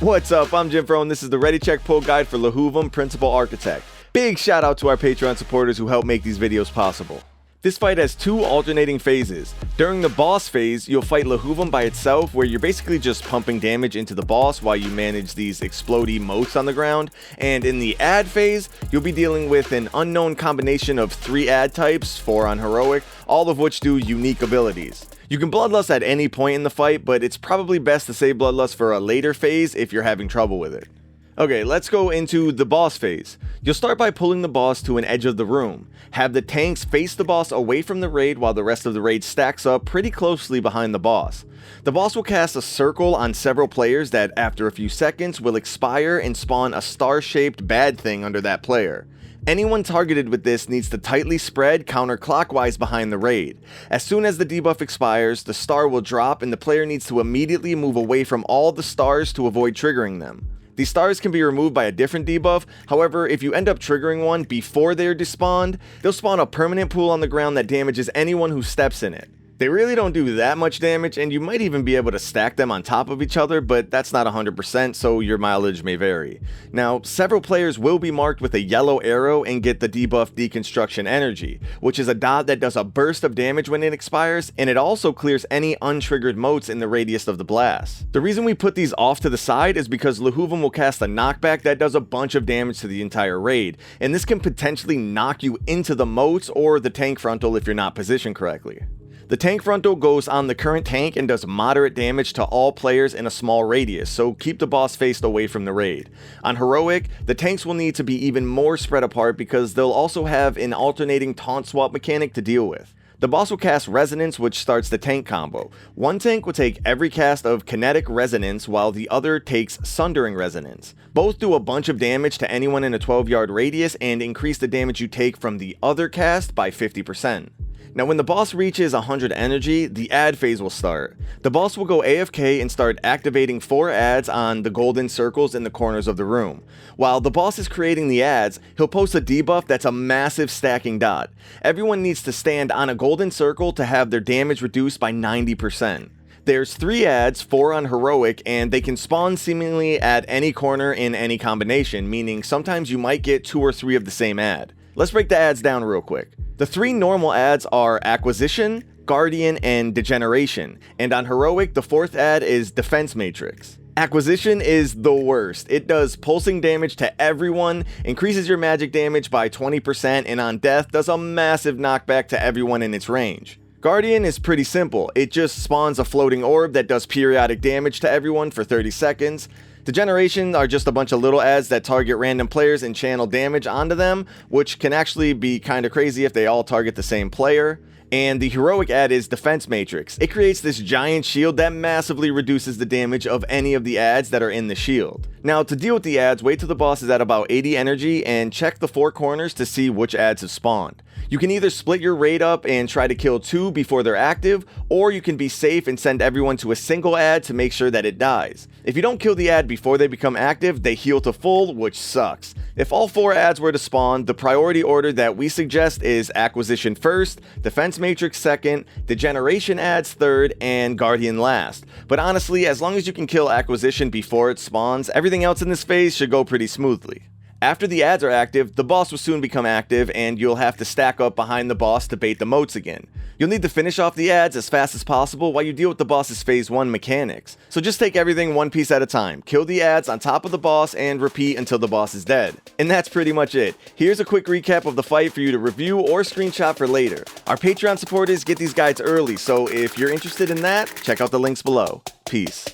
What's up? I'm Jim Fro, and this is the Ready Check Pull Guide for Lahuvim Principal Architect. Big shout out to our Patreon supporters who help make these videos possible. This fight has two alternating phases. During the boss phase, you'll fight Lahuvim by itself, where you're basically just pumping damage into the boss while you manage these explodey motes on the ground. And in the add phase, you'll be dealing with an unknown combination of 3 add types, 4 on heroic, all of which do unique abilities. You can bloodlust at any point in the fight, but it's probably best to save bloodlust for a later phase if you're having trouble with it. Okay, let's go into the boss phase. You'll start by pulling the boss to an edge of the room. Have the tanks face the boss away from the raid while the rest of the raid stacks up pretty closely behind the boss. The boss will cast a circle on several players that after a few seconds will expire and spawn a star-shaped bad thing under that player. Anyone targeted with this needs to tightly spread counterclockwise behind the raid. As soon as the debuff expires, the star will drop and the player needs to immediately move away from all the stars to avoid triggering them. These stars can be removed by a different debuff, however, if you end up triggering one before they are despawned, they'll spawn a permanent pool on the ground that damages anyone who steps in it. They really don't do that much damage, and you might even be able to stack them on top of each other, but that's not 100%, so your mileage may vary. Now, several players will be marked with a yellow arrow and get the debuff Deconstruction Energy, which is a dot that does a burst of damage when it expires, and it also clears any untriggered motes in the radius of the blast. The reason we put these off to the side is because Lahuvim will cast a knockback that does a bunch of damage to the entire raid, and this can potentially knock you into the motes or the tank frontal if you're not positioned correctly. The tank frontal goes on the current tank and does moderate damage to all players in a small radius, so keep the boss faced away from the raid. On heroic, the tanks will need to be even more spread apart because they'll also have an alternating taunt swap mechanic to deal with. The boss will cast Resonance, which starts the tank combo. One tank will take every cast of Kinetic Resonance while the other takes Sundering Resonance. Both do a bunch of damage to anyone in a 12-yard radius and increase the damage you take from the other cast by 50%. Now when the boss reaches 100 energy, the add phase will start. The boss will go AFK and start activating 4 adds on the golden circles in the corners of the room. While the boss is creating the adds, he'll post a debuff that's a massive stacking dot. Everyone needs to stand on a golden circle to have their damage reduced by 90%. There's 3 adds, 4 on heroic, and they can spawn seemingly at any corner in any combination, meaning sometimes you might get 2 or 3 of the same add. Let's break the adds down real quick. The 3 normal adds are Acquisition, Guardian, and Degeneration, and on heroic, the 4th add is Defense Matrix. Acquisition is the worst. It does pulsing damage to everyone, increases your magic damage by 20%, and on death does a massive knockback to everyone in its range. Guardian is pretty simple. It just spawns a floating orb that does periodic damage to everyone for 30 seconds. Degeneration are just a bunch of little adds that target random players and channel damage onto them, which can actually be kinda crazy if they all target the same player. And the heroic add is Defense Matrix. It creates this giant shield that massively reduces the damage of any of the adds that are in the shield. Now to deal with the adds, wait till the boss is at about 80 energy and check the 4 corners to see which adds have spawned. You can either split your raid up and try to kill 2 before they're active, or you can be safe and send everyone to a single add to make sure that it dies. If you don't kill the add before they become active, they heal to full, which sucks. If all 4 adds were to spawn, the priority order that we suggest is Acquisition first, Defense Matrix second, Degeneration adds third, and Guardian last. But honestly, as long as you can kill Acquisition before it spawns, everything else in this phase should go pretty smoothly. After the adds are active, the boss will soon become active and you'll have to stack up behind the boss to bait the motes again. You'll need to finish off the adds as fast as possible while you deal with the boss's phase 1 mechanics. So just take everything one piece at a time, kill the adds on top of the boss and repeat until the boss is dead. And that's pretty much it. Here's a quick recap of the fight for you to review or screenshot for later. Our Patreon supporters get these guides early, so if you're interested in that, check out the links below. Peace.